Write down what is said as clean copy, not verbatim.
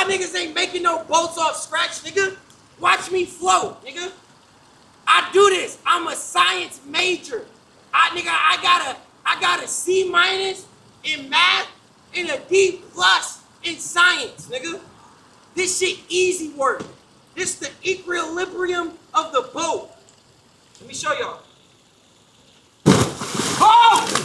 niggas ain't making no boats off scratch, nigga. Watch me float, nigga. I do this. I'm a science major. I got a C minus in math and a D plus in science, nigga. This shit easy work. This the equilibrium of the boat. Let me show y'all. Oh!